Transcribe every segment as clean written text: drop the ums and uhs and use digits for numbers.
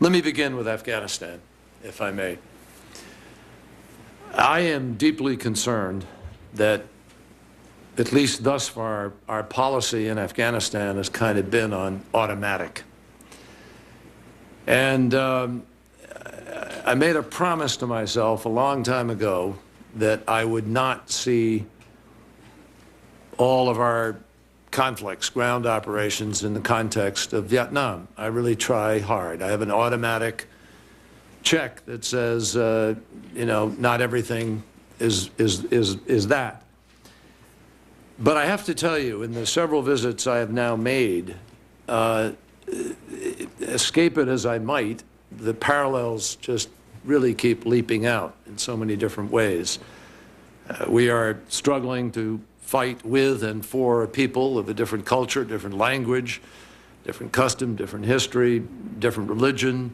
Let me begin with Afghanistan, if I may. I am deeply concerned that, at least thus far, our policy in Afghanistan has kind of been on automatic. And I made a promise to myself a long time ago that I would not see all of our conflicts, ground operations, in the context of Vietnam. I really try hard. I have an automatic check that says, you know, not everything is that. But I have to tell you, in the several visits I have now made, escape it as I might, the parallels just really keep leaping out in so many different ways. We are struggling to fight with and for a people of a different culture, different language, different custom, different history, different religion,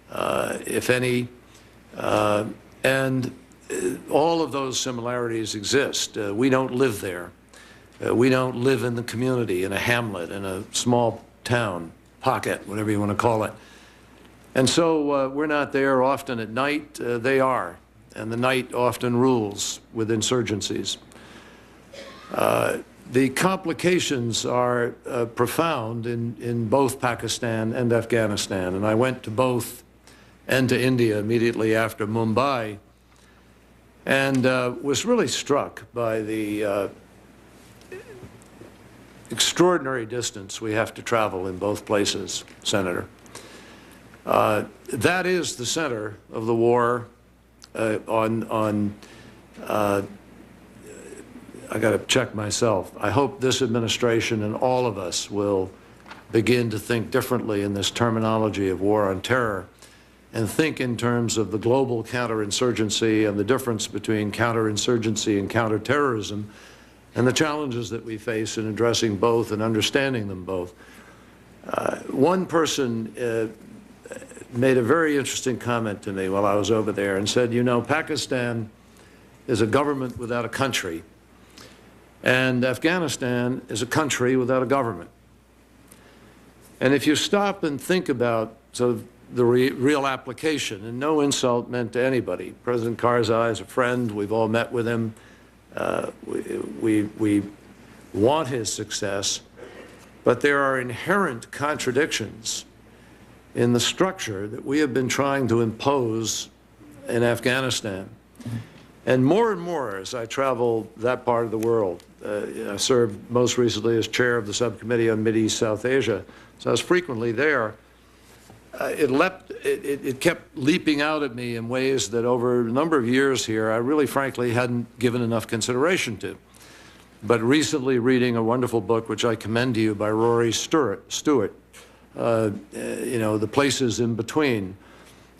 if any. And all of those similarities exist. We don't live there. We don't live in the community, in a hamlet, in a small town, pocket, whatever you want to call it. And so we're not there often at night. They are. And the night often rules with insurgencies. The complications are profound in both Pakistan and Afghanistan. And I went to both and to India immediately after Mumbai, and was really struck by the extraordinary distance we have to travel in both places, Senator. That is the center of the war I got to check myself. I hope this administration and all of us will begin to think differently in this terminology of war on terror and think in terms of the global counterinsurgency and the difference between counterinsurgency and counterterrorism and the challenges that we face in addressing both and understanding them both. One person made a very interesting comment to me while I was over there and said, you know, Pakistan is a government without a country, and Afghanistan is a country without a government. And if you stop and think about sort of the real application, and no insult meant to anybody, President Karzai is a friend, we've all met with him, we want his success, but there are inherent contradictions in the structure that we have been trying to impose in Afghanistan. And more as I travel that part of the world, I served most recently as chair of the subcommittee on Mideast South Asia, so I was frequently there. It kept leaping out at me in ways that over a number of years here I really frankly hadn't given enough consideration to. But recently reading a wonderful book which I commend to you by Rory Stewart, you know, The Places in Between,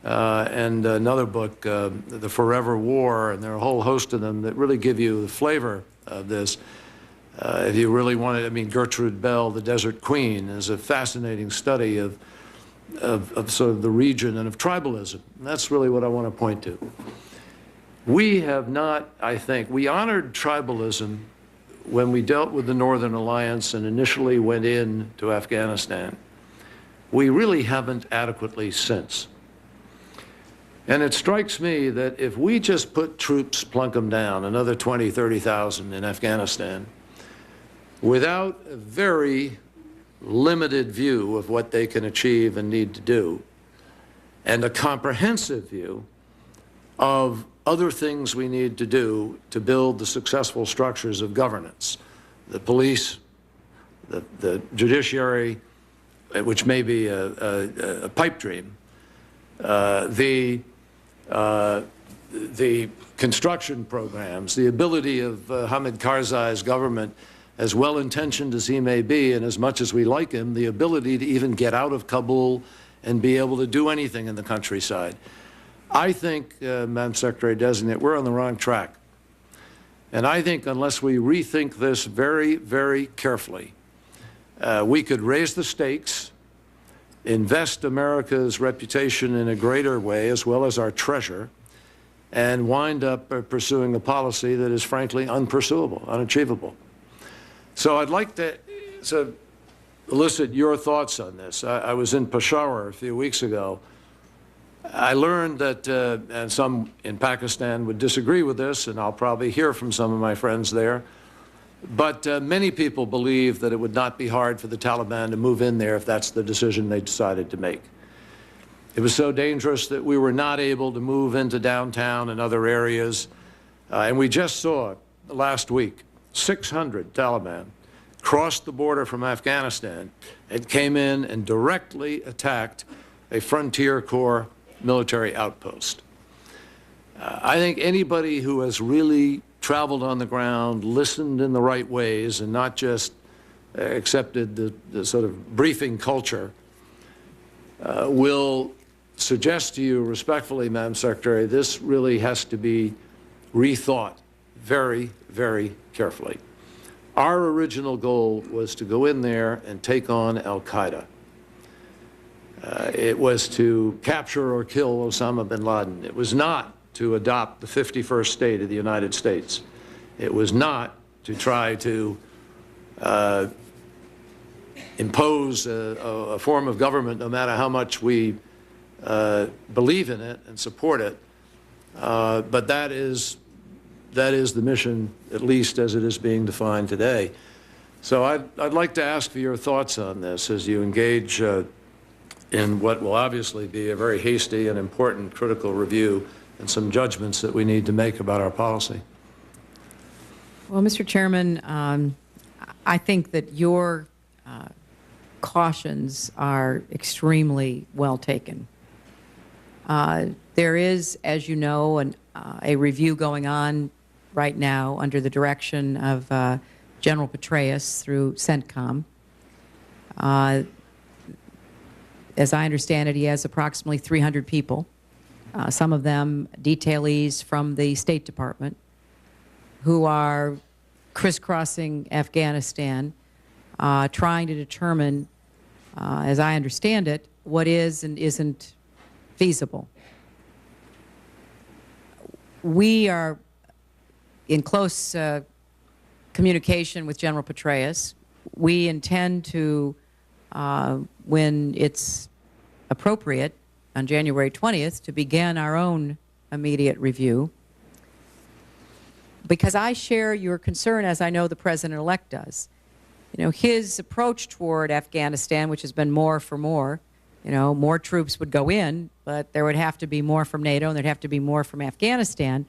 and another book, The Forever War, and there are a whole host of them that really give you the flavor of this. If you really want it, I mean, Gertrude Bell, The Desert Queen, is a fascinating study of sort of the region and of tribalism. And that's really what I want to point to. We have not, I think, we honored tribalism when we dealt with the Northern Alliance and initially went into Afghanistan. We really haven't adequately since. And it strikes me that if we just put troops, plunk them down, another 20, 30,000 in Afghanistan, without a very limited view of what they can achieve and need to do, and a comprehensive view of other things we need to do to build the successful structures of governance, the police, the judiciary, which may be a pipe dream, the construction programs, the ability of Hamid Karzai's government, as well-intentioned as he may be and as much as we like him, the ability to even get out of Kabul and be able to do anything in the countryside. I think, Madam Secretary-Designate, we're on the wrong track. And I think unless we rethink this very, very carefully, we could raise the stakes, invest America's reputation in a greater way, as well as our treasure, and wind up pursuing a policy that is frankly unpursuable, unachievable. So I'd like to elicit your thoughts on this. I was in Peshawar a few weeks ago I learned that, and some in Pakistan would disagree with this, and I'll probably hear from some of my friends there, but many people believe that it would not be hard for the Taliban to move in there if that's the decision they decided to make. It was so dangerous that we were not able to move into downtown and other areas. And we just saw last week 600 Taliban crossed the border from Afghanistan and came in and directly attacked a Frontier Corps military outpost. I think anybody who has really traveled on the ground, listened in the right ways, and not just accepted the sort of briefing culture, will suggest to you respectfully, Madam Secretary, this really has to be rethought very, very carefully. Our original goal was to go in there and take on al-Qaeda. It was to capture or kill Osama bin Laden. It was not to adopt the 51st state of the United States. It was not to try to impose a form of government, no matter how much we believe in it and support it. But that is the mission, at least as it is being defined today. So I'd like to ask for your thoughts on this as you engage in what will obviously be a very hasty and important critical review and some judgments that we need to make about our policy. Well, Mr. Chairman, I think that your cautions are extremely well taken. There is, as you know, a review going on right now under the direction of General Petraeus through CENTCOM. As I understand it, he has approximately 300 people, some of them detailees from the State Department, who are crisscrossing Afghanistan, trying to determine, as I understand it, what is and isn't feasible. We are in close communication with General Petraeus. We intend to, when it's appropriate, on January 20th, to begin our own immediate review, because I share your concern, as I know the President-elect does. You know, his approach toward Afghanistan, which has been more for more, you know, more troops would go in, but there would have to be more from NATO and there'd have to be more from Afghanistan,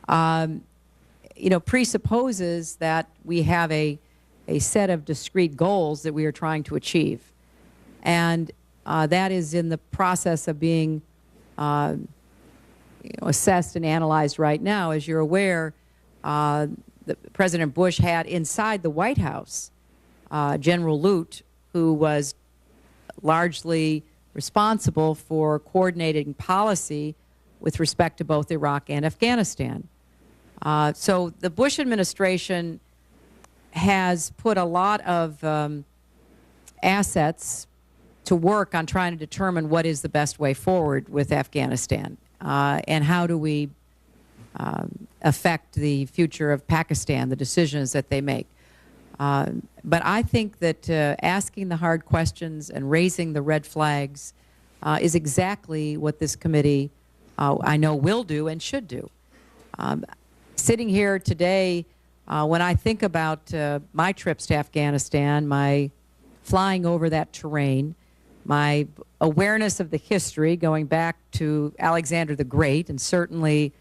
you know, presupposes that we have a set of discrete goals that we are trying to achieve. And that is in the process of being you know, assessed and analyzed right now. As you're aware, President Bush had inside the White House General Lute, who was largely responsible for coordinating policy with respect to both Iraq and Afghanistan. So the Bush administration has put a lot of assets to work on trying to determine what is the best way forward with Afghanistan, and how do we affect the future of Pakistan, the decisions that they make. But I think that asking the hard questions and raising the red flags is exactly what this committee, I know, will do and should do. Sitting here today, when I think about my trips to Afghanistan, my flying over that terrain, my awareness of the history going back to Alexander the Great, and certainly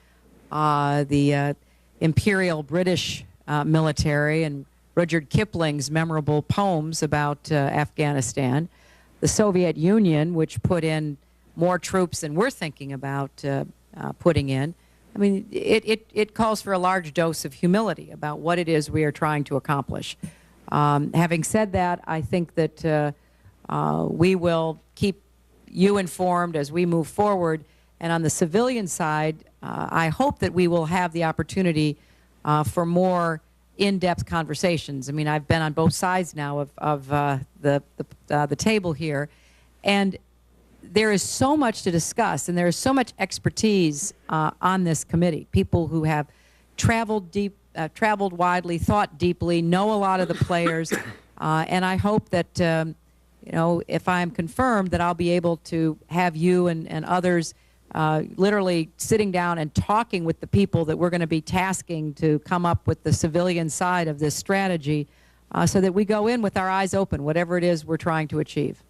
the Imperial British military and Rudyard Kipling's memorable poems about Afghanistan, the Soviet Union, which put in more troops than we're thinking about putting in. I mean, it calls for a large dose of humility about what it is we are trying to accomplish. Having said that, I think that we will keep you informed as we move forward. And on the civilian side, I hope that we will have the opportunity for more in-depth conversations. I mean, I've been on both sides now of the table here, and there is so much to discuss, and there is so much expertise on this committee. People who have traveled deep, traveled widely, thought deeply, know a lot of the players, and I hope that you know, if I'm confirmed, that I'll be able to have you and others literally sitting down and talking with the people that we're going to be tasking to come up with the civilian side of this strategy so that we go in with our eyes open, whatever it is we're trying to achieve.